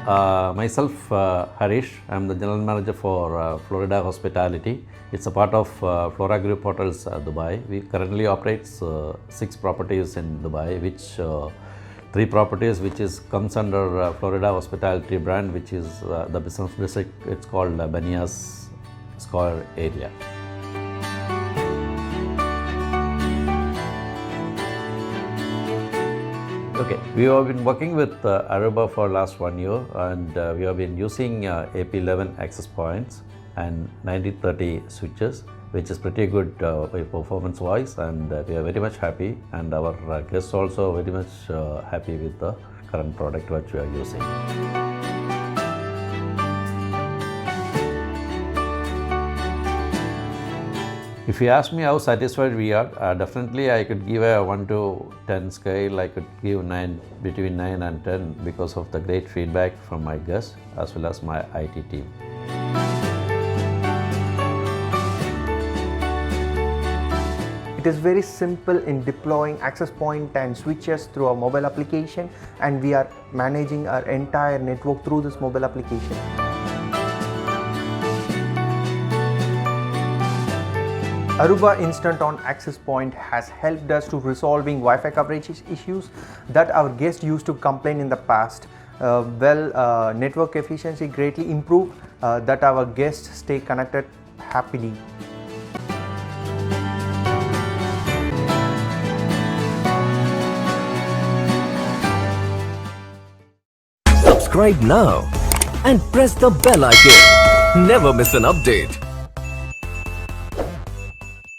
Myself, Harish. I'm the General Manager for Florida Hospitality. It's a part of Flora Group Hotels, Dubai. We currently operate 6 properties in Dubai, which 3 properties which comes under Florida Hospitality brand, which is the business district. It's called Banias Square area. Okay, we have been working with Aruba for last 1 year, and we have been using AP11 access points and 9030 switches, which is pretty good performance wise, and we are very much happy, and our guests also very much happy with the current product which we are using. If you ask me how satisfied we are, definitely I could give a 1 to 10 scale. I could give 9, between 9 and 10 because of the great feedback from my guests as well as my IT team. It is very simple in deploying access point and switches through our mobile application, and we are managing our entire network through this mobile application. Aruba Instant On access point has helped us to resolving Wi-Fi coverage issues that our guests used to complain in the past. Network efficiency greatly improved, that our guests stay connected happily. Subscribe now and press the bell icon. Never miss an update.